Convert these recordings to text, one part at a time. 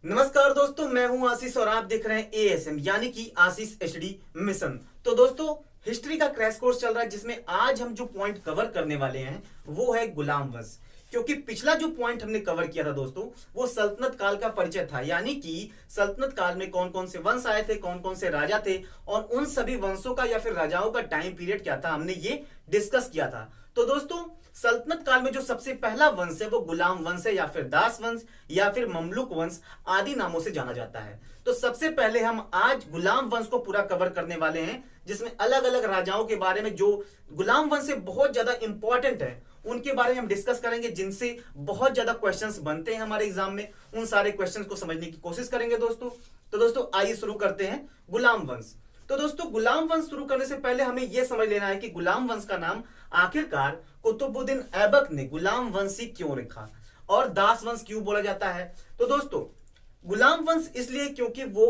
नमस्कार दोस्तों, मैं हूं आशीष और आप देख रहे हैं एएसएम यानी कि आशीष एचडी मिशन। तो दोस्तों, हिस्ट्री का क्रैश कोर्स चल रहा है जिसमें आज हम जो पॉइंट कवर करने वाले हैं वो है गुलाम वंश। क्योंकि पिछला जो पॉइंट हमने कवर किया था दोस्तों, वो सल्तनत काल का परिचय था, यानी कि सल्तनत काल में कौन कौन से वंश आए थे, कौन कौन से राजा थे और उन सभी वंशों का या फिर राजाओं का टाइम पीरियड क्या था, हमने ये डिस्कस किया था। तो दोस्तों, सल्तनत काल में जो सबसे पहला वंश है वो गुलाम वंश है, या फिर दास वंश या फिर ममलुक वंश आदि नामों से जाना जाता है। तो सबसे पहले हम आज गुलाम वंश को पूरा कवर करने वाले हैं, जिसमें अलग अलग राजाओं के बारे में जो गुलाम वंश से बहुत ज्यादा इंपॉर्टेंट है उनके बारे में हम डिस्कस करेंगे, जिनसे बहुत ज्यादा क्वेश्चंस बनते हैं हमारे एग्जाम में। उन सारे क्वेश्चंस को समझने की कोशिश करेंे दोस्तों। तो दोस्तों, आइए शुरू करते हैं गुलाम वंश। तो दोस्तों, गुलाम वंश शुरू करने से पहले हमें यह समझ लेना है कि गुलाम वंश का नाम आखिरकार कुतुबुद्दीन ऐबक ने गुलाम वंशी क्यों रखा और दास वंश क्यों बोला जाता है। तो दोस्तों, गुलाम वंश इसलिए क्योंकि वो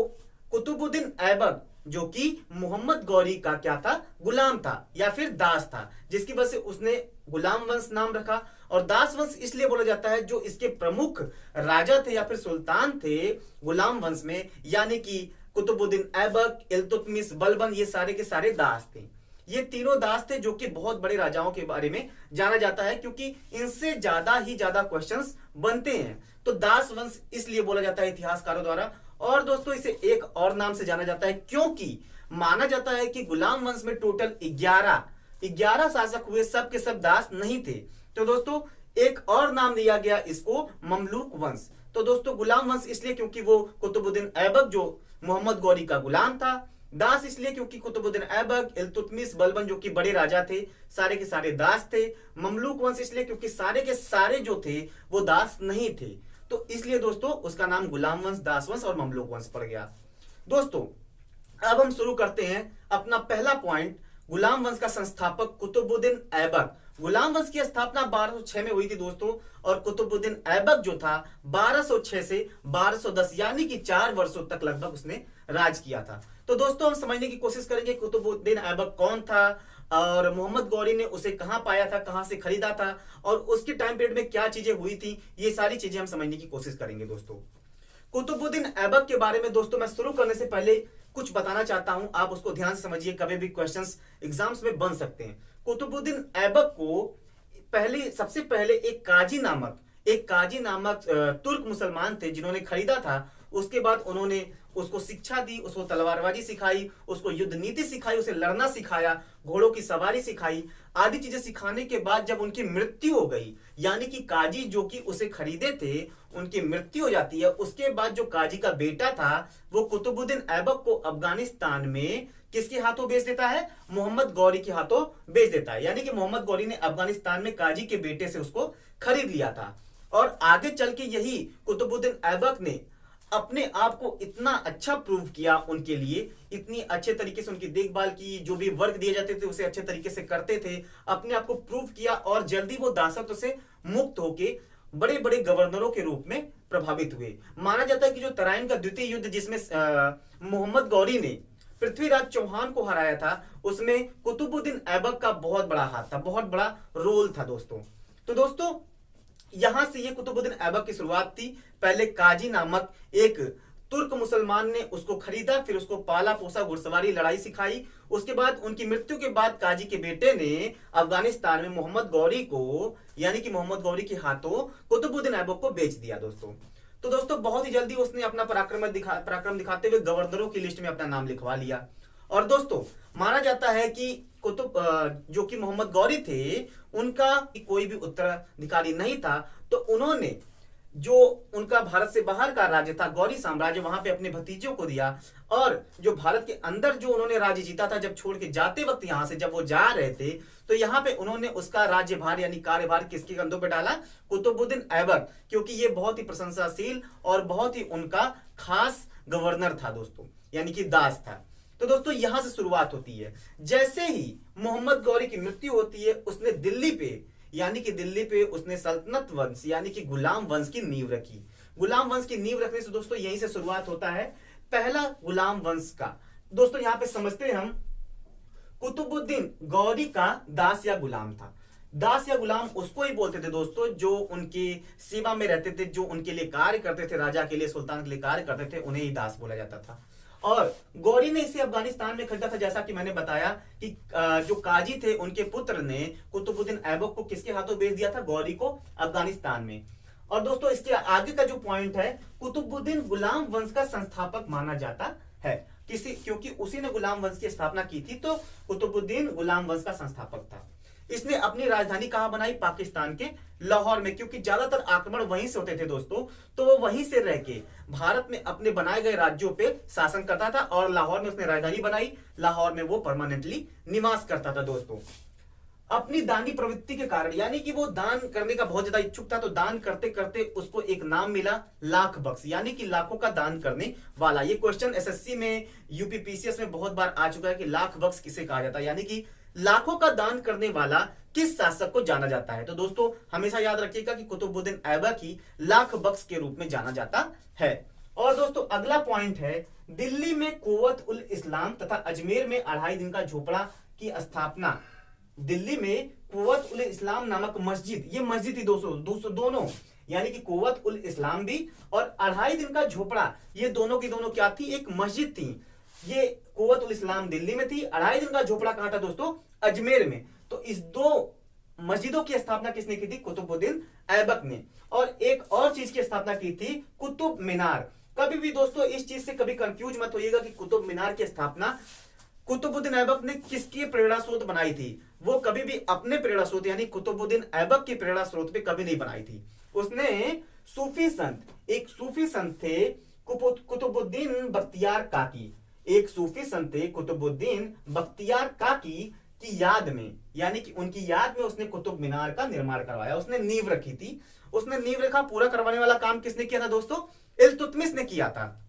कुतुबुद्दीन ऐबक जो कि मोहम्मद गौरी का क्या था, गुलाम था या फिर दास था, जिसकी वजह से उसने गुलाम वंश नाम रखा। और दास वंश इसलिए बोला जाता है जो इसके प्रमुख राजा थे या फिर सुल्तान थे गुलाम वंश में, यानी कि कुतुबुद्दीन ऐबक, इल्तुतमिश, बलबन, ये सारे के सारे दास थे। ये तीनों दास थे जो कि बहुत बड़े राजाओं के बारे में जाना जाता है, क्योंकि इनसे ज्यादा ही ज्यादा क्वेश्चंस बनते हैं। तो दास वंश इसलिए बोला जाता है इतिहासकारों द्वारा। और दोस्तों, इसे एक और नाम से जाना जाता है क्योंकि माना जाता है कि गुलाम वंश में टोटल 11 शासक हुए, सब के सब दास नहीं थे। तो दोस्तों, एक और नाम दिया गया इसको ममलूक वंश। तो दोस्तों, गुलाम वंश इसलिए क्योंकि वो कुतुबुद्दीन ऐबक जो मोहम्मद गौरी का गुलाम था, दास इसलिए क्योंकि कुतुबुद्दीन ऐबक, इल्तुतमिश, बलबन जो कि बड़े राजा थे, सारे के सारे दास थे। ममलूक वंश इसलिए क्योंकि सारे के सारे जो थे वो दास नहीं थे। तो इसलिए दोस्तों उसका नाम गुलाम वंश, दास वंश और ममलूक वंश पड़ गया। दोस्तों, अब हम शुरू करते हैं अपना पहला पॉइंट। गुलाम वंश का संस्थापक कुतुबुद्दीन ऐबक। गुलाम वंश की स्थापना 1206 में हुई थी दोस्तों, और कुतुबुद्दीन ऐबक जो था 1206 से 1210 यानी कि 4 वर्षों तक लगभग उसने राज किया था। तो दोस्तों, हम समझने की कोशिश करेंगे कुतुबुद्दीन ऐबक कौन था और मोहम्मद गौरी ने उसे कहां पाया था, कहां से खरीदा था और उसके टाइम पीरियड में क्या चीजें हुई थी, ये सारी चीजें हम समझने की कोशिश करेंगे दोस्तों। कुतुबुद्दीन ऐबक के बारे में दोस्तों मैं शुरू करने से पहले कुछ बताना चाहता हूं, आप उसको ध्यान से समझिए, कभी भी क्वेश्चंस एग्जाम्स में बन सकते हैं। कुतुबुद्दीन ऐबक को सबसे पहले एक काजी नामक तुर्क मुसलमान थे जिन्होंने खरीदा था। उसके बाद उन्होंने उसको शिक्षा दी, उसको तलवारबाजी सिखाई, उसको युद्ध नीति सिखाई, उसे लड़ना सिखाया, घोड़ों की सवारी सिखाई, आदि चीजें सिखाने के बाद जब उनकी मृत्यु हो गई, यानी कि काजी जो कि उसे खरीदे थे उनकी मृत्यु हो जाती है, उसके बाद जो काजी का बेटा था वो कुतुबुद्दीन ऐबक को अफगानिस्तान में किसके हाथों बेच देता है, मोहम्मद गौरी के हाथों बेच देता है। यानी कि मोहम्मद गौरी ने अफगानिस्तान में काजी के बेटे से उसको खरीद लिया था। और आगे चल के यही कुतुबुद्दीन ऐबक ने अपने आप को इतना अच्छा प्रूव किया उनके लिए, इतनी अच्छे तरीके से उनकी देखभाल की, जो भी वर्क दिए जाते थे उसे अच्छे तरीके से करते थे, अपने आप को प्रूव किया और जल्दी वो दासत्व से मुक्त होके बड़े बड़े गवर्नरों के रूप में प्रभावित हुए। माना जाता है कि जो तराइन का द्वितीय युद्ध जिसमें मोहम्मद गौरी ने पृथ्वीराज चौहान को हराया था, उसमें कुतुबुद्दीन ऐबक का बहुत बड़ा हाथ था, बहुत बड़ा रोल था दोस्तों। तो दोस्तों, यहां से ये कुतुबुद्दीन ऐबक की शुरुआत थी। पहले काजी नामक एक तुर्क मुसलमान ने उसको खरीदा, फिर उसको पाला पोसा, घुड़सवारी, लड़ाई सिखाई। उसके बाद उनकी मृत्यु के बाद काजी के बेटे ने अफगानिस्तान में मोहम्मद गौरी को, यानी कि मोहम्मद गौरी के हाथों कुतुबुद्दीन ऐबक को बेच दिया दोस्तों। तो दोस्तों, बहुत ही जल्दी उसने अपना पराक्रम दिखाते हुए गवर्नरों की लिस्ट में अपना नाम लिखवा लिया। और दोस्तों, माना जाता है कि जो कि मोहम्मद गौरी थे उनका कोई भी उत्तराधिकारी नहीं था, तो उन्होंने जो उनका भारत से बाहर का राज्य था गौरी साम्राज्य, वहां पे अपने भतीजों को दिया। और जो भारत के अंदर जो उन्होंने राज्य जीता था, जब छोड़ के जाते वक्त यहां से जब वो जा रहे थे, तो यहां पे उन्होंने उसका राज्यभार यानी कार्यभार किसके कंधों पे डाला, कुतुबुद्दीन ऐबक, क्योंकि ये बहुत ही प्रशंसाशील और बहुत ही उनका खास गवर्नर था दोस्तों, यानी कि दास था। तो दोस्तों, यहां से शुरुआत होती है। जैसे ही मोहम्मद गौरी की मृत्यु होती है, उसने दिल्ली पे उसने सल्तनत वंश यानी कि गुलाम वंश की नींव रखी। गुलाम वंश की नींव रखने से दोस्तों यहीं से शुरुआत होता है पहला गुलाम वंश का। दोस्तों, यहां पे समझते हैं हम, कुतुबुद्दीन गौरी का दास या गुलाम था। दास या गुलाम उसको ही बोलते थे दोस्तों जो उनकी सेवा में रहते थे, जो उनके लिए कार्य करते थे, राजा के लिए, सुल्तान के लिए कार्य करते थे, उन्हें ही दास बोला जाता था। और गौरी ने इसे अफगानिस्तान में खरीदा था, जैसा कि मैंने बताया कि जो काजी थे उनके पुत्र ने कुतुबुद्दीन ऐबक को किसके हाथों भेज दिया था, गौरी को अफगानिस्तान में। और दोस्तों इसके आगे का जो पॉइंट है, कुतुबुद्दीन गुलाम वंश का संस्थापक माना जाता है, क्योंकि उसी ने गुलाम वंश की स्थापना की थी, तो कुतुबुद्दीन गुलाम वंश का संस्थापक था। इसने अपनी राजधानी कहां बनाई, पाकिस्तान के लाहौर में, क्योंकि ज्यादातर आक्रमण वहीं से होते थे दोस्तों, तो वो वहीं से रह के भारत में अपने बनाए गए राज्यों पे शासन करता था और लाहौर में उसने राजधानी बनाई। लाहौर में वो परमानेंटली निवास करता था दोस्तों। अपनी दानी प्रवृत्ति के कारण, यानी कि वो दान करने का बहुत ज्यादा इच्छुक था, तो दान करते करते उसको एक नाम मिला, लाख बख्श, यानी कि लाखों का दान करने वाला। ये क्वेश्चन एसएससी में, यूपीपीसीएस में बहुत बार आ चुका है कि लाख बख्श किसे कहा जाता है, यानी कि लाखों का दान करने वाला किस शासक को जाना जाता है। तो दोस्तों हमेशा याद रखिएगा कि कुतुबुद्दीन ऐबक ही लाख बख्श के रूप में जाना जाता है। और दोस्तों अगला पॉइंट है, दिल्ली में कुव्वत उल इस्लाम तथा अजमेर में 2.5 दिन का झोपड़ा की स्थापना। दिल्ली में कुव्वत उल इस्लाम नामक मस्जिद, ये मस्जिद थी दोस्तों दोनों, यानी कि कुव्वत उल इस्लाम भी और 2.5 दिन का झोपड़ा, ये दोनों की दोनों क्या थी, एक मस्जिद थी। ये कुव्वत उल इस्लाम दिल्ली में थी, 2.5 दिन का झोपड़ा कहां था दोस्तों, अजमेर में। तो इस दो मस्जिदों की स्थापना किसने की थी, कुतुबुद्दीन ऐबक ने। और एक और चीज की स्थापना की थी, कुतुब मीनार। कभी भी दोस्तों इस चीज से कभी कंफ्यूज मत होइएगा कि कुतुब मीनार की स्थापना कुतुबुद्दीन ऐबक ने किसकी प्रेरणा स्रोत बनाई थी। वो कभी भी अपने प्रेरणा स्रोत यानी कुतुबुद्दीन ऐबक की प्रेरणा स्रोत पे कभी नहीं बनाई थी। उसने सूफी संत, एक सूफी संत थे कुतुबुद्दीन बख्तियार काकी, एक सूफी संत थे कुतुबुद्दीन बख्तियार काकी की याद में, यानी कि उनकी याद में उसने कुतुब मीनार का निर्माण करवाया। उसने नींव रखी थी, उसने नींव रेखा पूरा करवाने वाला काम किसने किया था दोस्तों, इल्तुतमिश ने किया था।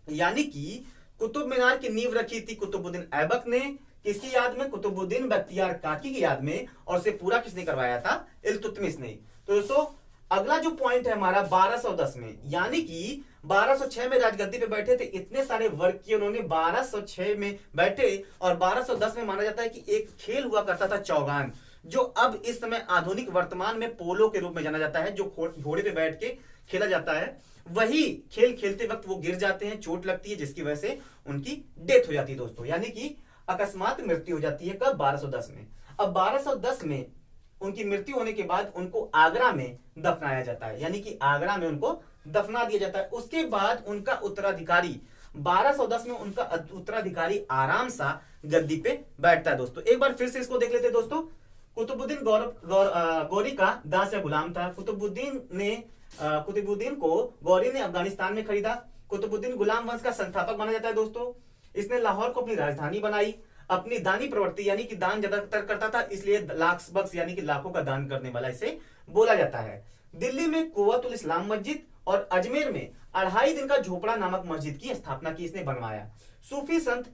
यानी कि कुतुब मीनार की नींव रखी थी कुतुबुद्दीन ऐबक ने, किसकी याद में, कुतुबुद्दीन बख्तियार काकी की याद में, और से पूरा किसने करवाया था, इल्तुतमिश ने। तो दोस्तों अगला जो पॉइंट है हमारा 1210 में, यानी कि 1206 में राजगद्दी पे बैठे थे, इतने सारे वर्क किए उन्होंने, 1206 में बैठे और 1210 में माना जाता है कि एक खेल हुआ करता था चौगान, जो अब इस समय आधुनिक वर्तमान में पोलो के रूप में जाना जाता है, जो घोड़े पे बैठ के खेला जाता है। वही खेल खेलते वक्त वो गिर जाते हैं, चोट लगती है, जिसकी वजह से उनकी डेथ हो जाती है दोस्तों, यानी कि अकस्मात मृत्यु हो जाती है। कब, 1210 में। अब 1210 में उनकी मृत्यु होने के बाद उनको आगरा में दफनाया जाता है, यानी कि आगरा में उनको दफना दिया जाता है। उसके बाद उनका उत्तराधिकारी 1210 में उनका उत्तराधिकारी आराम सा गद्दी पे बैठता है दोस्तों। एक बार फिर से इसको देख लेते हैं दोस्तों। कुतुबुद्दीन गौरी का दास या गुलाम था। कुतुबुद्दीन को गौरी ने अफगानिस्तान में खरीदा। कुतुबुद्दीन गुलाम वंश का संस्थापक माना जाता है दोस्तों। इसने लाहौर को अपनी राजधानी बनाई। अपनी दानी प्रवृत्ति यानी कि दान ज्यादातर करता था, इसलिए लाख बख्श यानी कि लाखों का दान करने वाला इसे बोला जाता है। दिल्ली में कुव्वत उल इस्लाम मस्जिद और अजमेर में 2.5 दिन का झोपड़ा नामक मस्जिद की स्थापना की, इसने बनवाया। सूफी संत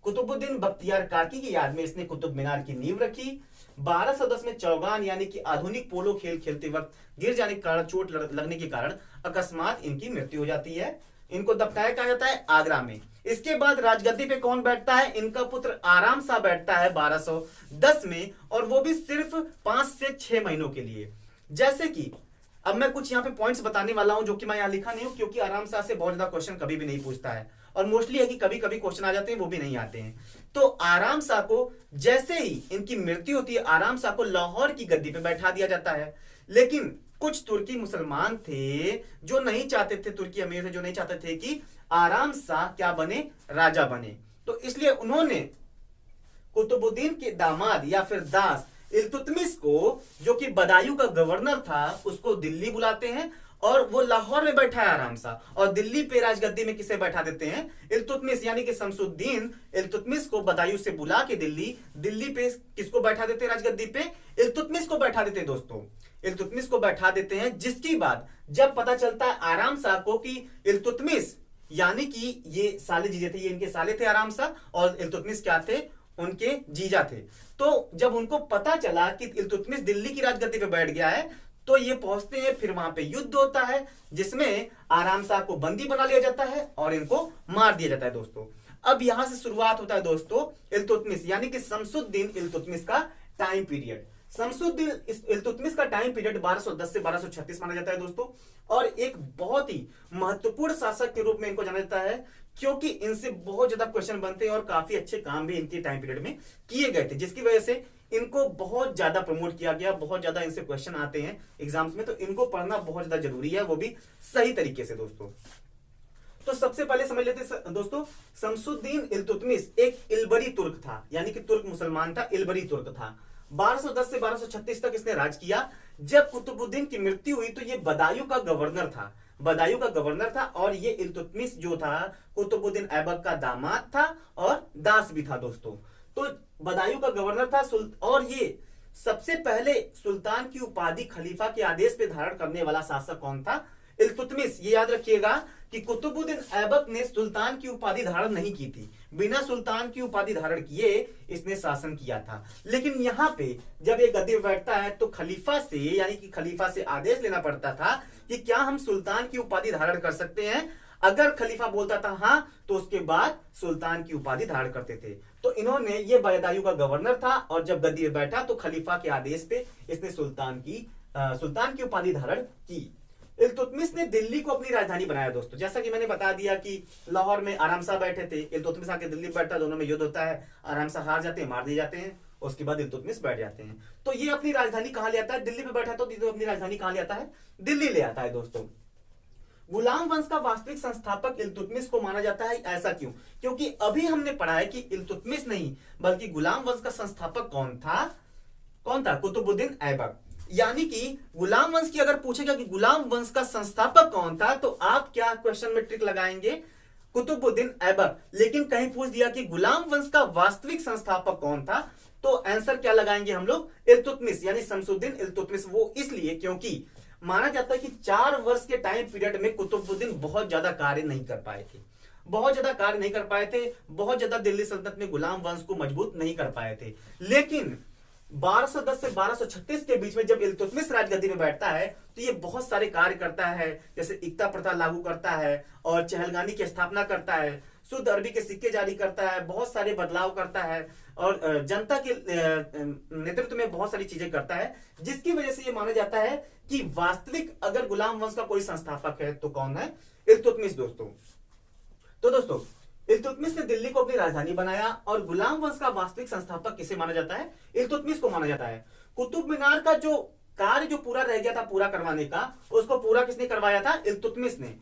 कुतुबुद्दीन बख्तियार काकी की याद में इसने कुतुब मीनार की नींव रखी। 1210 में चौगान यानी कि आधुनिक पोलो खेल खेलते वक्त गिर जाने के कारण, चोट लगने के कारण अकस्मात इनकी मृत्यु हो जाती है। इनको दफनाया कहा जाता है आगरा में। इसके बाद राजगद्दी पे कौन बैठता है, इनका पुत्र आराम सा बैठता है 1210 में, और वो भी सिर्फ 5 से 6 महीनों के लिए। जैसे कि अब मैं कुछ यहाँ पे पॉइंट्स बताने वाला हूं जो कि मैं यहाँ लिखा नहीं हूं, क्योंकि आराम सा से बहुत ज्यादा क्वेश्चन कभी भी नहीं पूछता है, और मोस्टली है कि कभी कभी क्वेश्चन आ जाते हैं, वो भी नहीं आते हैं। तो आराम सा को जैसे ही इनकी मृत्यु होती है, आराम सा को लाहौर की गद्दी पे बैठा दिया जाता है। लेकिन कुछ तुर्की मुसलमान थे जो नहीं चाहते थे, तुर्की अमीर थे जो नहीं चाहते थे कि आराम सा क्या बने, राजा बने। तो इसलिए उन्होंने कुतुबुद्दीन के दामाद या फिर दास इल्तुतमिश को, जो कि बदायूं का गवर्नर था, उसको दिल्ली बुलाते हैं और वो लाहौर में बैठा है आराम सा। और दिल्ली पे राजगद्दी में किसे बैठा देते हैं, इल्तुतमिश यानी कि शमसुद्दीन इल्तुतमिश को बदायूं से बुला के दिल्ली पे किसको बैठा देते हैं राजगद्दी पे, इल्तुतमिश को बैठा देते हैं दोस्तों, इल्तुतमिश को बैठा देते हैं। जिसकी बाद जब पता चलता है आराम शाह को कि इल्तुतमिश यानी कि ये साले जीजे थे, ये इनके साले थे आराम शाह, और इल्तुतमिश क्या थे, उनके जीजा थे। तो जब उनको पता चला कि इल्तुतमिश दिल्ली की राजगद्दी पे बैठ गया है, तो ये पहुंचते हैं, फिर वहां पे युद्ध होता है जिसमें आराम शाह को बंदी बना लिया जाता है और इनको मार दिया जाता है दोस्तों। अब यहां से शुरुआत होता है दोस्तों इल्तुतमिश यानी कि शमसुद्दीन इल्तुतमिश का टाइम पीरियड। शमसुद्दीन इल्तुतमिश का टाइम पीरियड 1210 से 1236 माना जाता है दोस्तों, और एक बहुत ही महत्वपूर्ण शासक के रूप में इनको जाना जाता है, क्योंकि इनसे बहुत ज्यादा क्वेश्चन बनते हैं और काफी अच्छे काम भी इनके टाइम पीरियड में किए गए थे, जिसकी वजह से इनको बहुत ज्यादा प्रमोट किया गया, बहुत ज्यादा इनसे क्वेश्चन आते हैं एग्जाम्स में, तो इनको पढ़ना बहुत ज्यादा जरूरी है, वो भी सही तरीके से दोस्तों। तो सबसे पहले समझ लेते हैं दोस्तों, शमसुद्दीन इल्तुतमिश एक इल्बरी तुर्क था, यानी कि तुर्क मुसलमान था, इल्बरी तुर्क था। 1210 से 1236 तक इसने राज किया। जब कुतुबुद्दीन की मृत्यु हुई तो ये बदायूं का गवर्नर था, बदायूं का गवर्नर था, और ये इल्तुतमिश जो था कुतुबुद्दीन ऐबक का दामाद था और दास भी था दोस्तों। तो बदायूं का गवर्नर था, और ये सबसे पहले सुल्तान की उपाधि खलीफा के आदेश पे धारण करने वाला शासक कौन था? इल्तुतमिश। ये याद रखिएगा कि कुतुबुद्दीन ऐबक ने सुल्तान की उपाधि धारण नहीं की थी, बिना सुल्तान की उपाधि धारण किए इसने शासन किया था। लेकिन यहाँ पे जब ये गद्दी पे बैठता है तो खलीफा से, यानी कि खलीफा से आदेश लेना पड़ता था कि क्या हम सुल्तान की उपाधि धारण कर सकते हैं। अगर खलीफा बोलता था हाँ, तो उसके बाद सुल्तान की उपाधि धारण करते थे। तो इन्होंने, ये बदायूं का गवर्नर था और जब गद्दी पे बैठा तो खलीफा के आदेश पे इसने सुल्तान की उपाधि धारण की। इल्तुतमिश ने दिल्ली को अपनी राजधानी बनाया दोस्तों। जैसा कि मैंने बता दिया कि लाहौर में आराम शाह बैठे थे, इल्तुतमिश आके दिल्ली बैठता, दोनों में युद्ध होता है, आराम शाह हार जाते हैं, मार दिए जाते हैं, उसके बाद इल्तुतमिश बैठ जाते हैं। तो ये अपनी राजधानी कहां ले आता है? दिल्ली पे बैठा तो अपनी राजधानी कहां ले आता है? दिल्ली ले आता है दोस्तों। गुलाम वंश का वास्तविक संस्थापक इल्तुतमिश को माना जाता है। ऐसा क्यों? क्योंकि अभी हमने पढ़ा है कि इल्तुतमिश नहीं बल्कि गुलाम वंश का संस्थापक कौन था? कुतुबुद्दीन ऐबक। यानी कि गुलाम वंश की अगर पूछेगा कि गुलाम वंश का संस्थापक कौन था, तो आप क्या क्वेश्चन में ट्रिक लगाएंगे? कुतुबुद्दीन ऐबक। लेकिन कहीं पूछ दिया कि गुलाम वंश का वास्तविक संस्थापक कौन था, तो आंसर क्या लगाएंगे हम लोग? इल्तुतमिश, यानी शमसुद्दीन इल्तुतमिश। वो इसलिए क्योंकि माना जाता है कि 4 वर्ष के टाइम पीरियड में कुतुबुद्दीन बहुत ज्यादा कार्य नहीं कर पाए थे, बहुत ज्यादा दिल्ली सल्तनत में गुलाम वंश को मजबूत नहीं कर पाए थे। लेकिन 1210 से 1236 के बीच में जब इल्तुतमिश राजगद्दी में बैठता है तो ये बहुत सारे कार्य करता है, जैसे इक्ता प्रथा लागू करता है और चहलगानी की स्थापना करता है, शुद्ध अरबी के सिक्के जारी करता है, बहुत सारे बदलाव करता है और जनता के नेतृत्व में बहुत सारी चीजें करता है, जिसकी वजह से ये माना जाता है कि वास्तविक अगर गुलाम वंश का कोई संस्थापक है तो कौन है? इल्तुतमिश दोस्तों। तो दोस्तों, इल्तुतमिश ने दिल्ली को अपनी राजधानी बनाया और गुलाम वंश का वास्तविक संस्थापक किसे माना जाता है? इल्तुतमिश को माना जाता है। कुतुब मीनार का जो कार्य जो पूरा रह गया था पूरा करवाने का, उसको पूरा किसने करवाया था? इल्तुतमिश ने।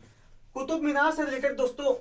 कुतुब मीनार से रिलेटेड दोस्तों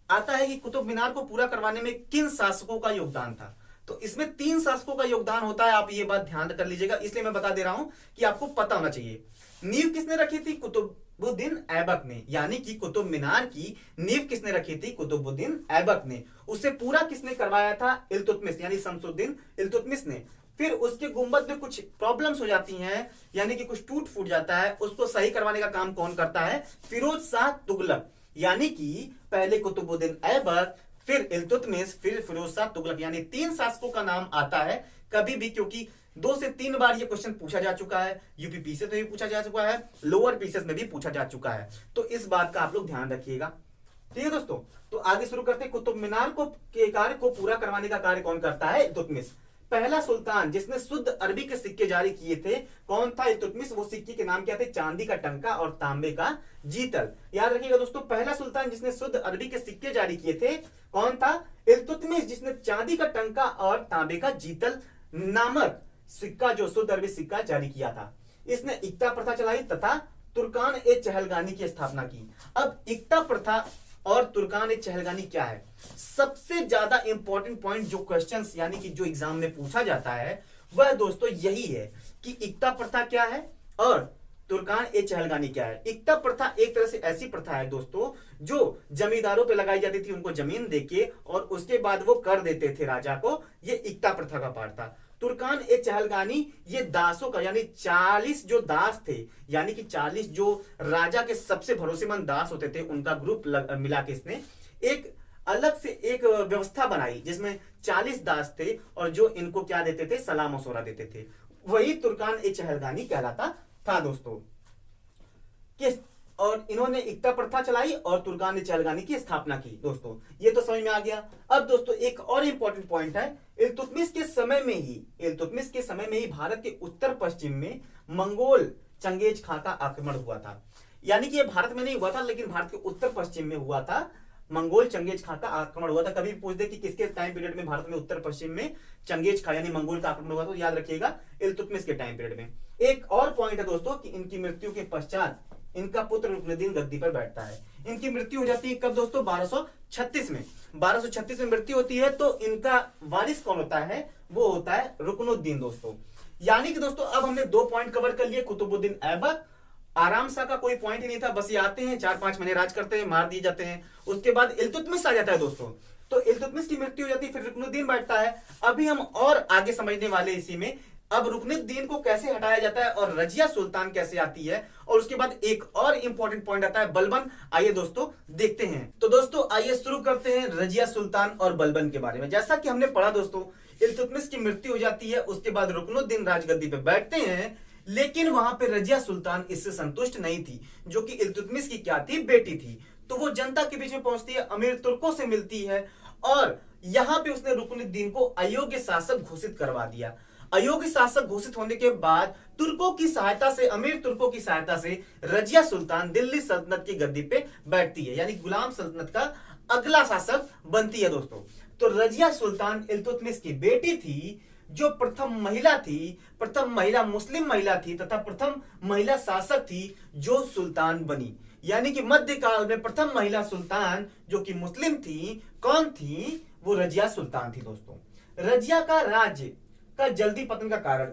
आता है कि कुतुब मीनार को पूरा करवाने में किन शासकों का योगदान था? तो इसमें 3 शासकों का योगदान होता है। आप ये बात ध्यान कर लीजिएगा, इसलिए मैं बता दे रहा हूं कि आपको पता होना चाहिए। नींव किसने रखी थी? कुतुबुद्दीन ऐबक ने। यानी कि कुतुब मीनार की नींव किसने रखी थी? कुतुबुद्दीन ऐबक ने। उसे पूरा किसने करवाया था? इल्तुतमिश, यानी शमसुद्दीन इल्तुतमिश ने। फिर उसके गुंबद में कुछ प्रॉब्लम्स हो जाती हैं, यानी कि कुछ टूट फूट जाता है, उसको सही करवाने का काम कौन करता है? फिरोज शाह तुगलक। यानी कि पहले कुतुबुद्दीन ऐबक, फिर इल्तुतमिश, फिर फिरोज शाह तुगलक, यानी 3 शासकों का नाम आता है कभी भी, क्योंकि 2 से 3 बार ये क्वेश्चन पूछा जा चुका है। यूपी पीसेस में भी पूछा जा चुका है, लोअर पीसेस में भी पूछा जा चुका है, तो इस बात का आप लोग ध्यान रखिएगा। ठीक है दोस्तों, तो आगे शुरू करते हैं। कुतुब मीनार को के कार्य को पूरा करवाने का कार्य कौन करता है? इल्तुतमिश। पहला सुल्तान जिसने शुद्ध अरबी के सिक्के जारी किए थे कौन था? इल्तुतमिश। वो सिक्के के नाम क्या थे? चांदी का टंका और तांबे का जीतल। याद रखिएगा दोस्तों, पहला सुल्तान जिसने शुद्ध अरबी के सिक्के जारी किए थे कौन था? इल्तुतमिश, जिसने चांदी का टंका और तांबे का जीतल नामक सिक्का, जो शुद्ध अरबी सिक्का जारी किया था। इसने इक्ता प्रथा चलाई तथा तुर्कान ए चहलगानी की स्थापना की। अब इक्ता प्रथा और तुर्कान ए चहलगानी क्या है? सबसे ज्यादा इंपॉर्टेंट पॉइंट जो क्वेश्चंस, यानी कि जो एग्जाम में पूछा जाता है, वह दोस्तों यही है कि इक्ता प्रथा क्या है और तुर्कान ए चहलगानी क्या है। इक्ता प्रथा एक तरह से ऐसी प्रथा है दोस्तों जो जमींदारों पे लगाई जाती थी, उनको जमीन देके, और उसके बाद वो कर देते थे राजा को। ये इक्ता प्रथा का पार्ट था। तुर्कान ए चहलगानी ये दासों का, यानी 40 जो दास थे, यानी कि 40 जो राजा के सबसे भरोसेमंद दास होते थे, उनका ग्रुप मिला के इसने एक अलग से एक व्यवस्था बनाई जिसमें 40 दास थे और जो इनको क्या देते थे? सलाह मशवरा देते थे। वही तुर्कान ए चहलगानी कहलाता था दोस्तों। और इन्होंने इक्ता प्रथा चलाई और तुर्कान ने चहलगानी की स्थापना की। दोस्तों ये तो समझ में आ गया। अब दोस्तों एक और इंपॉर्टेंट पॉइंट है, इल्तुतमिश के समय में ही भारत के उत्तर पश्चिम में मंगोल चंगेज खां का आक्रमण हुआ था। यानी कि ये भारत में नहीं हुआ था, लेकिन भारत के उत्तर पश्चिम में हुआ था, मंगोल चंगेज खां का आक्रमण हुआ था। कभी पूछ दे कि किसके टाइम पीरियड में भारत में उत्तर पश्चिम में चंगेज खां यानी मंगोल का आक्रमण हुआ, तो याद रखिएगा इल्तुतमिश के टाइम पीरियड में। एक और पॉइंट है दोस्तों कि इनकी मृत्यु के पश्चात इनका पुत्र रुकनुद्दीन गद्दी पर बैठता है। इनकी मृत्यु हो जाती है कब दोस्तों? 1236 में। 1236 में मृत्यु होती है, तो इनका वारिस कौन होता है? वो होता है रुकनुद्दीन दोस्तों। यानी कि दोस्तों अब हमने 2 पॉइंट कवर कर लिए, कुतुबुद्दीन ऐबक, आराम सा का कोई पॉइंट ही नहीं था, बस ये आते हैं 4-5 महीने राज करते हैं, मार दिए जाते हैं। उसके बाद इल्तुतमिश आ जाता है दोस्तों, तो इल्तुतमिश की मृत्यु हो जाती है, फिर रुकनुद्दीन बैठता है। अभी हम और आगे समझने वाले इसी में, अब रुकनुद्दीन को कैसे हटाया जाता है और रजिया सुल्तान कैसे आती है, और उसके बाद एक और इंपॉर्टेंट पॉइंट आता है बलबन। आइए दोस्तों देखते हैं। तो दोस्तों आइए शुरू करते हैं रजिया सुल्तान और बलबन के बारे में। जैसा कि हमने पढ़ा दोस्तों, इल्तुतमिश की मृत्यु हो जाती है, उसके बाद रुकनुद्दीन राजगद्दी पे बैठते हैं, लेकिन वहां पे रजिया सुल्तान इससे संतुष्ट नहीं थी, जो कि इल्तुतमिश की क्या थी? बेटी थी। तो वो जनता के बीच में पहुंचती है, अमीर तुर्कों से मिलती है, और यहां पे उसने रुकनुद्दीन को अयोग्य शासक घोषित करवा दिया। अयोग्य शासक घोषित होने के बाद तुर्कों की सहायता से, अमीर तुर्कों की सहायता से रजिया सुल्तान दिल्ली सल्तनत की गद्दी पे बैठती है, यानी गुलाम सल्तनत का अगला शासक बनती है दोस्तों। तो रजिया सुल्तान इल्तुतमिश की बेटी थी, जो प्रथम महिला थी, प्रथम महिला मुस्लिम महिला थी तथा प्रथम महिला शासक थी जो सुल्तान बनी। यानी कि मध्यकाल में प्रथम महिला सुल्तान जो कि मुस्लिम थी, कौन थी? वो रजिया सुल्तान थी दोस्तों। रजिया का राज्य का जल्दी पतन का कारण,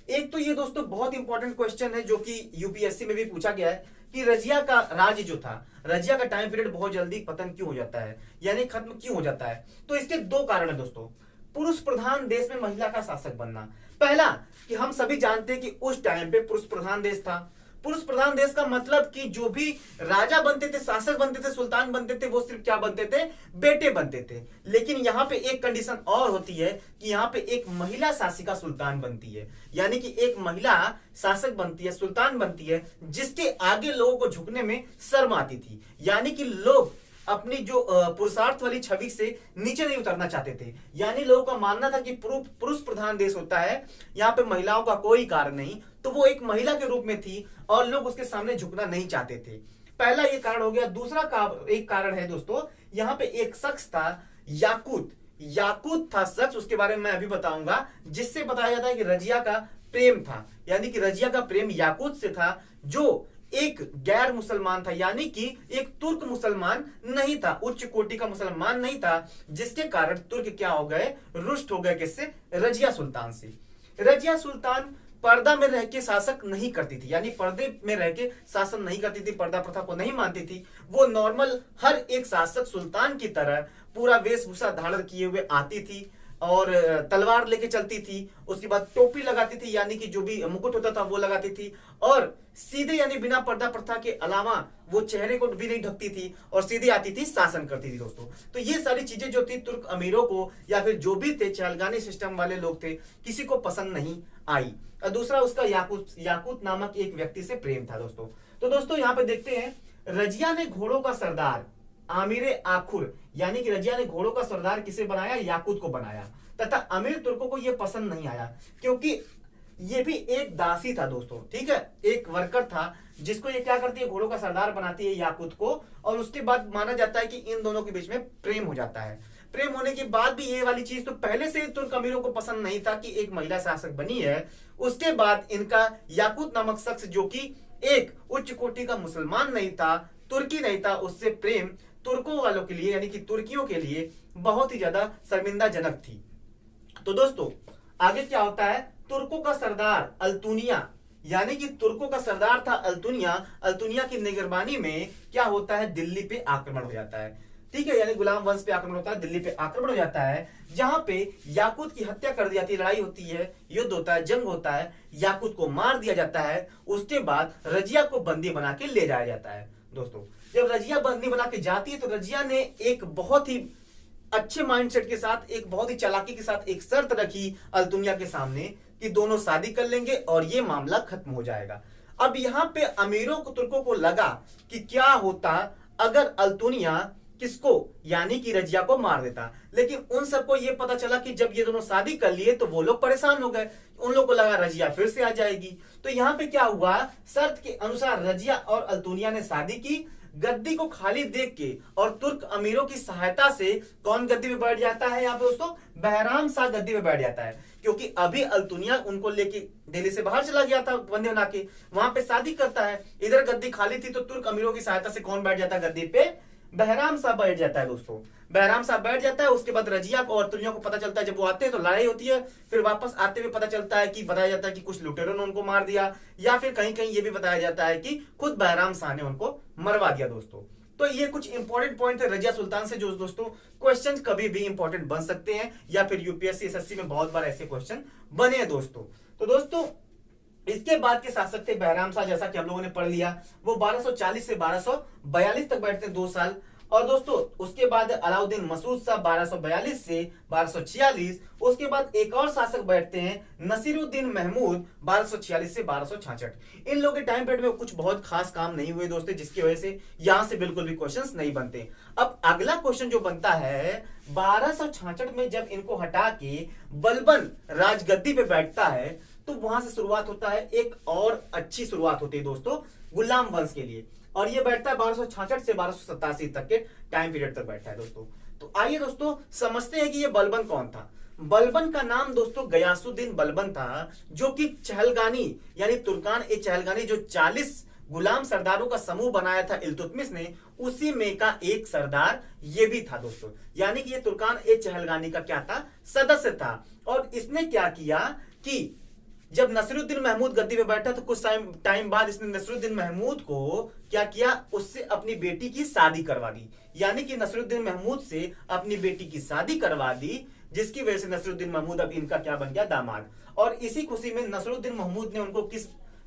एक तो ये दोस्तों बहुत इंपॉर्टेंट क्वेश्चन है जो कि यूपीएससी में भी पूछा गया है कि रजिया का राज्य जो था, रजिया का टाइम पीरियड बहुत जल्दी पतन क्यों हो जाता है, यानी खत्म क्यों हो जाता है? तो इसके 2 कारण है दोस्तों। पुरुष प्रधान देश में महिला का शासक बनना। पहला कि हम सभी जानते हैं कि उस टाइम पे पुरुष प्रधान देश था। पुरुष प्रधान देश का मतलब कि जो भी राजा बनते थे, शासक बनते थे, सुल्तान बनते थे, वो सिर्फ क्या बनते थे? बेटे बनते थे। लेकिन यहाँ पे एक कंडीशन और होती है कि यहाँ पे एक महिला शासिका सुल्तान बनती है, यानी कि एक महिला शासक बनती है, सुल्तान बनती है, जिसके आगे लोगों को झुकने में शर्म आती थी। यानी कि लोग अपनी जो पुरुषार्थ वाली छवि से नीचे नहीं उतरना चाहते थे। यानी लोगों का मानना था कि पुरुष प्रधान देश होता है, यहाँ पे महिलाओं का कोई कारण नहीं, तो वो एक महिला के रूप में थी और लोग उसके सामने झुकना नहीं चाहते थे। पहला ये कारण हो गया। दूसरा एक कारण है दोस्तों, यहाँ पे एक शख्स था याकूत था शख्स, उसके बारे में मैं अभी बताऊंगा, जिससे बताया जाता है कि रजिया का प्रेम था। यानी कि रजिया का प्रेम याकूत से था, जो एक गैर मुसलमान था, यानी कि एक तुर्क मुसलमान नहीं था, उच्च कोटि का मुसलमान नहीं था, जिसके कारण तुर्क क्या हो गए? रुष्ट हो गए। किससे? रजिया सुल्तान से। रजिया सुल्तान पर्दा में रह के शासक नहीं करती थी, यानी पर्दे में रह के शासन नहीं करती थी, पर्दा प्रथा को नहीं मानती थी। वो नॉर्मल हर एक शासक सुल्तान की तरह पूरा वेशभूषा धारण किए हुए आती थी और तलवार लेके चलती थी। उसके बाद टोपी लगाती थी, यानी कि जो भी मुकुट होता था वो लगाती थी, और सीधे यानी बिना पर्दा प्रथा के अलावा वो चेहरे को भी नहीं ढकती थी, और सीधे आती थी, शासन करती थी दोस्तों। तो ये सारी चीजें जो थी तुर्क अमीरों को या फिर जो भी थे चहलगानी सिस्टम वाले लोग थे, किसी को पसंद नहीं आई। और दूसरा उसका याकूत नामक एक व्यक्ति से प्रेम था दोस्तों। तो दोस्तों यहाँ पे देखते हैं, रजिया ने घोड़ों का सरदार आमिर आखुर, यानी कि रजिया ने घोड़ों का सरदार किसे बनाया? याकूत को बनाया, तथा अमीर तुर्कों को यह पसंद नहीं आया, क्योंकि ये भी एक दासी था दोस्तों, ठीक है, एक वर्कर था, जिसको ये क्या करती है? घोड़ों का सरदार बनाती है याकूत को, और उसके बाद माना जाता है कि इन दोनों के बीच में प्रेम हो जाता है। प्रेम होने के बाद भी ये वाली चीज तो पहले से तुर्क अमीरों को पसंद नहीं था कि एक महिला शासक बनी है। उसके बाद इनका याकूत नामक शख्स, जो कि एक उच्च कोटि का मुसलमान नहीं था, तुर्की नहीं था, उससे प्रेम तुर्कों वालों के लिए, यानी कि तुर्कियों के लिए बहुत ही ज्यादा शर्मिंदाजनक थी। तो दोस्तों आगे क्या होता है? तुर्कों का सरदार अल्तुनिया, यानी कि तुर्कों का सरदार था अल्तुनिया की निगरानी में क्या होता है? दिल्ली पे आक्रमण हो जाता है, ठीक है, यानी गुलाम वंश पे आक्रमण होता है, दिल्ली पे आक्रमण हो जाता है, जहां पे याकूत की हत्या कर दी जाती है, लड़ाई होती है, युद्ध होता है, जंग होता है, याकूत को मार दिया जाता है। उसके बाद रजिया को बंदी बना के ले जाया जाता है। दोस्तों जब रजिया बंदी बना के जाती है, तो रजिया ने एक बहुत ही अच्छे माइंडसेट के साथ, एक बहुत ही चालाकी के साथ एक शर्त रखी अल्तुनिया के सामने कि दोनों शादी कर लेंगे और ये मामला खत्म हो जाएगा। अब यहाँ पे अमीरों को तुर्कों को लगा कि क्या होता अगर अल्तुनिया किसको यानी कि रजिया को मार देता, लेकिन उन सबको ये पता चला कि जब ये दोनों शादी कर लिए तो वो लोग परेशान हो गए, उन लोगों को लगा रजिया फिर से आ जाएगी। तो यहाँ पे क्या हुआ, शर्त के अनुसार रजिया और अल्तुनिया ने शादी की। गद्दी को खाली देख के और तुर्क अमीरों की सहायता से कौन गद्दी पे बैठ जाता है यहाँ पे दोस्तों, बहराम शाह गद्दी पे बैठ जाता है, क्योंकि अभी अल्तुनिया उनको लेके दिल्ली से बाहर चला गया था बंदे बना के, वहां पे शादी करता है। इधर गद्दी खाली थी तो तुर्क अमीरों की सहायता से कौन बैठ जाता है गद्दी पे, बहराम साहब बैठ जाता है दोस्तों। बहराम साहब बैठ जाता है। उसके बाद रजिया को और तुर्कियों को पता चलता है, जब वो आते हैं तो लड़ाई होती है, फिर वापस आते हुए पता चलता है कि बताया जाता है कि कुछ लुटेरों ने उनको मार दिया, या फिर कहीं कहीं ये भी बताया जाता है कि खुद बहराम शाह ने उनको मरवा दिया दोस्तों। तो ये कुछ इंपॉर्टेंट पॉइंट थे रजिया सुल्तान से, जो दोस्तों क्वेश्चन कभी भी इंपॉर्टेंट बन सकते हैं, या फिर यूपीएससी एसएससी में बहुत बार ऐसे क्वेश्चन बने हैं दोस्तों। तो दोस्तों इसके बाद के शासक थे बहराम शाह, जैसा कि हम लोगों ने पढ़ लिया, वो 1240 से 1242 तक बैठते हैं 2 साल। और दोस्तों उसके बाद अलाउद्दीन मसूद साहब 1242 से 1246। उसके बाद एक और शासक बैठते हैं नसीरुद्दीन महमूद 1246 से 1266। इन लोगों के टाइम पीरियड में कुछ बहुत खास काम नहीं हुए दोस्तों, जिसकी वजह से यहां से बिल्कुल भी क्वेश्चंस नहीं बनते। अब अगला क्वेश्चन जो बनता है 1266 में, जब इनको हटा के बलबन राजगद्दी पे बैठता है, तो वहां से शुरुआत होता है, एक और अच्छी शुरुआत होती है दोस्तों गुलाम वंश के लिए, और ये बैठता है 1266 से 1287 तक के टाइम पीरियड तक बैठता है दोस्तों। तो आइए दोस्तों समझते हैं कि ये बलबन कौन था। बलबन का नाम दोस्तों गयासुद्दीन बलबन था, जो कि चहलगानी यानी तुर्कान ए चहलगानी जो 40 गुलाम सरदारों का समूह बनाया था इल्तुतमिश ने, उसी में का एक सरदार ये भी था दोस्तों। यानी कि ये तुर्कान ए चहलगानी का क्या था, सदस्य था। और इसने क्या किया कि जब नसीरुद्दीन महमूद गद्दी पे बैठा तो कुछ टाइम बाद इसने नसीरुद्दीन महमूद को क्या किया, उससे अपनी बेटी की शादी करवा दी। यानी कि नसीरुद्दीन महमूद से अपनी बेटी की शादी करवा दी, जिसकी वजह से नसीरुद्दीन महमूद अब इनका क्या बन गया, दामाद। और इसी खुशी में नसीरुद्दीन महमूद ने उनको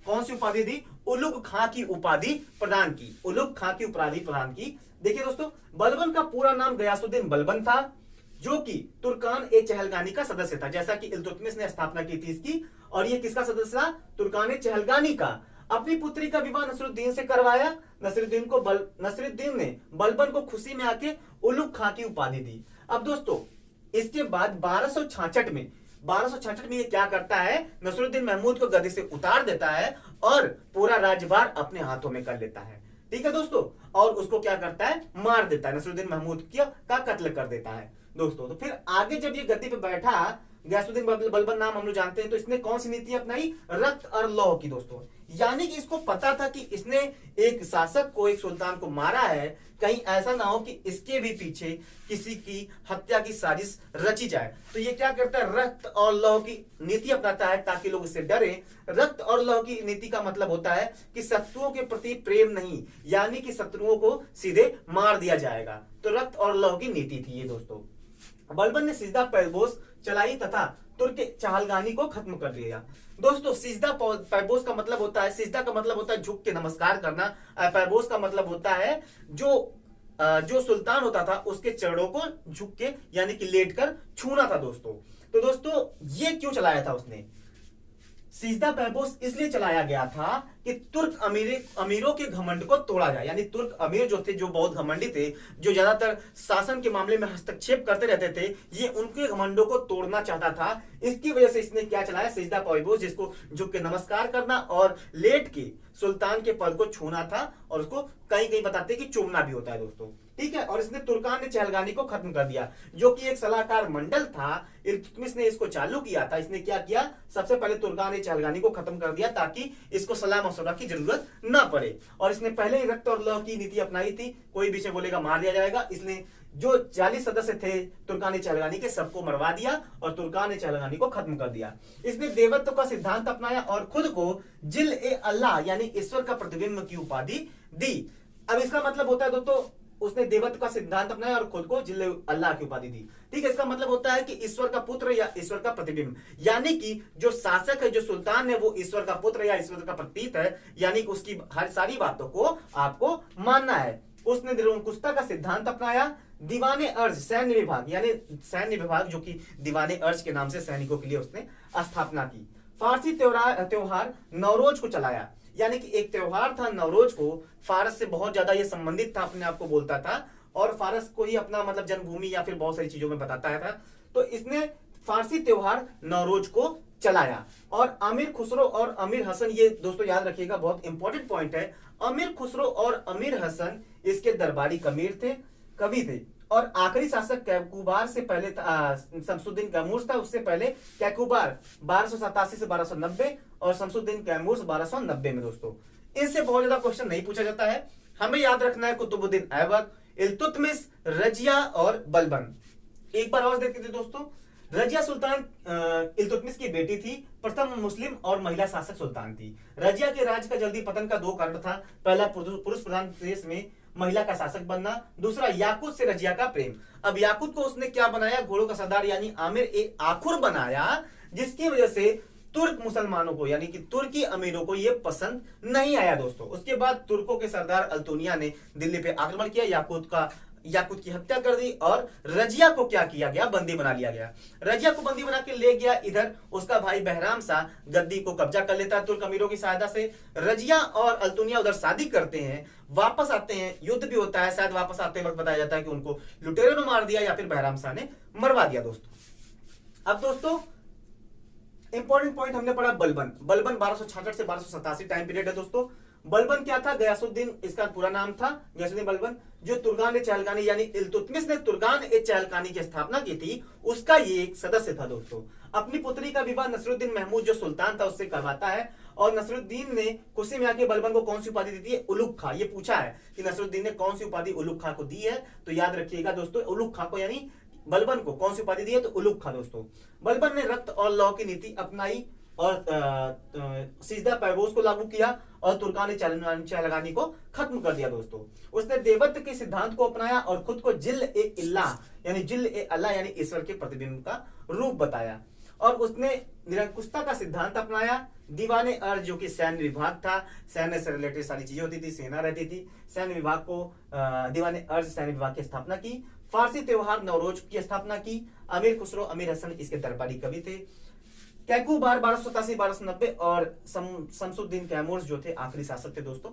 कौन सी उपाधि दी, उलुग खां की उपाधि प्रदान की, उलुग खां की उपाधि प्रदान की। देखिए दोस्तों बलबन का पूरा नाम गयासुद्दीन बलबन था, जो कि तुर्कान ए चहलगानी का सदस्य था, जैसा कि इल्तुतमिश ने स्थापना की थी इसकी। और ये किसका सदस्य था, तुर्कान ए चहलगानी का। अपनी पुत्री का विवाह नसीरुद्दीन से करवाया। नसीरुद्दीन ने बलबन को खुशी में आके उलुग खां की उपाधि दी। अब दोस्तों इसके बाद 1266 में ये क्या करता है, नसीरुद्दीन महमूद को गद्दी से उतार देता है और पूरा राज्यभार अपने हाथों में कर लेता है। ठीक है दोस्तों, और उसको क्या करता है, मार देता है, नसीरुद्दीन महमूद का कत्ल कर देता है दोस्तों। तो फिर आगे जब ये गद्दी पे बैठा, गयासुद्दीन बलबन नाम हम लोग जानते हैं, तो इसने कौन सी नीति अपनाई, रक्त और लौह की दोस्तों। यानी कि इसको पता था कि इसने एक शासक को, एक सुल्तान को मारा है, कहीं ऐसा ना हो कि इसके भी पीछे किसी की हत्या की साजिश रची जाए। तो ये क्या करता है, रक्त और लौह की नीति अपनाता है ताकि लोग इससे डरे। रक्त और लौह की नीति का मतलब होता है कि शत्रुओं के प्रति प्रेम नहीं, यानी कि शत्रुओं को सीधे मार दिया जाएगा। तो रक्त और लौह की नीति थी ये दोस्तों। बलबन ने सिजदा पैबोस चलाई तथा तुर्क चहलगानी को खत्म कर दिया। दोस्तों सिजदा पैबोस का मतलब होता है, सिजदा का मतलब होता है झुक के नमस्कार करना, पैबोस का मतलब होता है जो सुल्तान होता था उसके चरणों को झुक के यानी कि लेटकर छूना था दोस्तों। तो दोस्तों ये क्यों चलाया था उसने, सिजदा पैबोस इसलिए चलाया गया था कि तुर्क अमीरों के घमंड को तोड़ा जाए। यानी तुर्क अमीर जो थे, जो बहुत घमंडी थे, जो ज्यादातर शासन के मामले में हस्तक्षेप करते रहते थे, ये उनके घमंडों को तोड़ना चाहता था। इसकी वजह से इसने क्या चलाया, सिजदा पैबोस, जिसको झुक के नमस्कार करना और लेट के सुल्तान के पद को छूना था, और उसको कहीं कहीं बताते कि चूमना भी होता है दोस्तों। ठीक है, और इसने तुर्कान ने चहलगानी को खत्म कर दिया, जो कि एक सलाहकार मंडल था। इल्तुतमिश ने इसको चालू किया था। इसने क्या किया, सबसे पहले तुर्कान ने चहलगानी को खत्म कर दिया ताकि इसको सलाह मशवरा की जरूरत ना पड़े। और इसने पहले ही रक्त और लौह की नीति अपनाई थी, कोई पीछे बोलेगा मार दिया जाएगा। इसने जो 40 सदस्य थे तुर्कान चहलगानी के, सबको मरवा दिया और तुर्कान चहलगानी को खत्म कर दिया। इसने देवत्व का सिद्धांत अपनाया और खुद को जिल ए अल्लाह यानी ईश्वर का प्रतिबिंब की उपाधि दी। अब इसका मतलब होता है दोस्तों, उसने देवत्व का सिद्धांत अपनाया और खुद को जिल अल्लाह की उपाधि दी। ठीक है, इसका मतलब होता है कि ईश्वर का पुत्र या ईश्वर का प्रतिबिंब, यानी कि जो शासक है, जो सुल्तान है, वो ईश्वर का पुत्र या ईश्वर का प्रतीक है। यानी कि उसकी हर सारी बातों को आपको मानना है। उसने निरंकुशता का सिद्धांत अपनाया। दीवाने अर्ज सैन्य विभाग, यानी सैन्य विभाग जो कि दीवाने अर्ज के नाम से सैनिकों के लिए उसने स्थापना की। फारसी त्योहार नवरोज को चलाया। यानी कि एक त्योहार था नवरोज को, फारस से बहुत ज्यादा ये संबंधित था, अपने आप को बोलता था और फारस को ही अपना मतलब जन्मभूमि या फिर बहुत सारी चीजों में बताता था। तो इसने फारसी त्योहार नवरोज को चलाया। और अमीर खुसरो और अमीर हसन, ये दोस्तों याद रखिएगा, बहुत इंपॉर्टेंट पॉइंट है। अमीर खुसरो और अमीर हसन इसके दरबारी कवि थे। और आखिरी शासक कैकुबार से पहले शमसुद्दीन कैमूर था, उससे पहले कैकुबार 1287 से 1290 और शमसुद्दीन कैमूर 1290 में। दोस्तों इनसे बहुत ज्यादा क्वेश्चन नहीं पूछा जाता है, हमें याद रखना है कुतुबुद्दीन ऐबक, इल्तुतमिश, रजिया और बलबन। एक बार और देखते थे दोस्तों, रजिया सुल्तान इल्तुतमिश की बेटी थी, प्रथम मुस्लिम और महिला शासक सुल्तान थी। रजिया के राज्य का जल्दी पतन का दो कारण था, पहला पुरुष प्रधान देश में महिला का शासक बनना, दूसरा याकूत से रजिया का प्रेम। अब याकूत को उसने क्या बनाया, घोड़ों का सरदार यानी आमिर ए आखुर बनाया, जिसकी वजह से तुर्क मुसलमानों को यानी कि तुर्की अमीरों को यह पसंद नहीं आया दोस्तों। उसके बाद तुर्कों के सरदार अल्तुनिया ने दिल्ली पे आक्रमण किया, याकूत की हत्या कर दी और रजिया को क्या किया गया, बंदी बना लिया गया। रजिया को बंदी बना के ले गया इधर उसका भाई बहराम शाह गद्दी को कब्जा कर लेता है तुर्क अमीरों की सहायता से। रजिया और अल्तुनिया उधर शादी करते हैं, वापस आते हैं, युद्ध भी होता है, शायद वापस आते वक्त बताया जाता है कि उनको लुटेरों ने मार दिया या फिर बहराम शाह ने मरवा दिया दोस्तों। अब दोस्तों इंपॉर्टेंट पॉइंट हमने पढ़ा बलबन 1266 से 1287 टाइम पीरियड है दोस्तों। बलबन क्या था, गयासुद्दीन इसका पूरा नाम था, गयासुद्दीन बलबन, जो तुर्गान ए चहलकानी यानी इल्तुतमिश ने तुर्गान ए चहलकानी की स्थापना की थी, उसका ये एक सदस्य था दोस्तों। अपनी पुत्री का विवाह नसरुद्दीन महमूद जो सुल्तान था उससे करवाता है और नसरुद्दीन ने खुशी में आके बलबन को कौन सी उपाधि दी थी, उलुग खां। ये पूछा है कि नसरुद्दीन ने कौन सी उपाधि उलुग खां को दी है, तो याद रखिएगा दोस्तों, उलुग खां को यानी बलबन को कौन सी उपाधि दी है, तो उलुग खां दोस्तों। बलबन ने रक्त और लौ की नीति अपनाई और सिजदा पैगोस को लागू किया और तुर्कान चहलकानी को खत्म कर दिया दोस्तों। उसने देवत्व के सिद्धांत को अपनाया और खुद को जिल ए अल्लाह यानी ईश्वर के प्रतिबिंब का रूप बताया। और उसने निरंकुशता का सिद्धांत अपनाया। दीवाने अर्ज जो कि सैन्य विभाग था, सैन्य से रिलेटेड सारी चीजें होती थी, सेना रहती थी, सैन्य विभाग को दीवाने अर्ज सैन्य विभाग की स्थापना की। फारसी त्योहार नवरोज की स्थापना की। अमीर खुसरो अमीर हसन इसके दरबारी कवि थे। कैकुबार 1287-1290 और शमसुद्दीन कैमूर जो थे आखिरी शासक थे दोस्तों।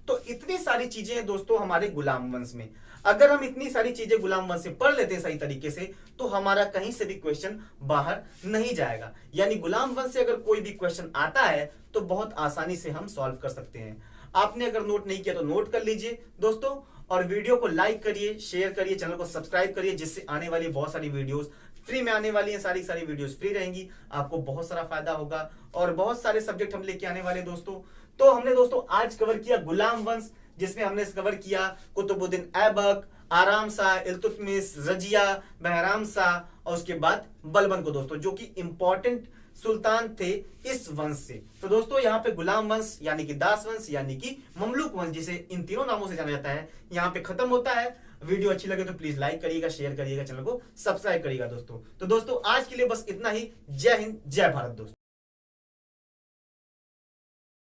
तो इतनी सारी चीजें हैं दोस्तों हमारे गुलाम वंश में। अगर हम इतनी सारी चीजें गुलाम वंश से पढ़ लेते हैं सही तरीके से, तो हमारा कहीं से भी क्वेश्चन बाहर नहीं जाएगा। यानी गुलाम वंश से अगर कोई भी क्वेश्चन आता है तो बहुत आसानी से हम सॉल्व कर सकते हैं। आपने अगर नोट नहीं किया तो नोट कर लीजिए दोस्तों, और वीडियो को लाइक करिए, शेयर करिए, चैनल को सब्सक्राइब करिए, जिससे आने वाली बहुत सारी वीडियोस फ्री में आने वाली हैं। सारी वीडियोस फ्री रहेंगी, आपको बहुत सारा फायदा होगा और बहुत सारे सब्जेक्ट हम लेके आने वाले दोस्तों। तो हमने दोस्तों आज कवर किया गुलाम वंश, जिसमें हमने कवर किया कुतुबुद्दीन ऐबक, आराम शाह, इल्तुतमिश, रजिया, बहराम शाह और उसके बाद बलबन को दोस्तों, जो कि इंपॉर्टेंट सुल्तान थे इस वंश से। तो दोस्तों यहाँ पे गुलाम वंश यानी कि दास वंश यानी कि ममलूक वंश, जिसे इन तीनों नामों से जाना जाता है, यहाँ पे खत्म होता है। वीडियो अच्छी लगे तो प्लीज लाइक करिएगा, शेयर करिएगा, चैनल को सब्सक्राइब करिएगा दोस्तों। तो दोस्तों आज के लिए बस इतना ही। जय हिंद, जय भारत दोस्तों।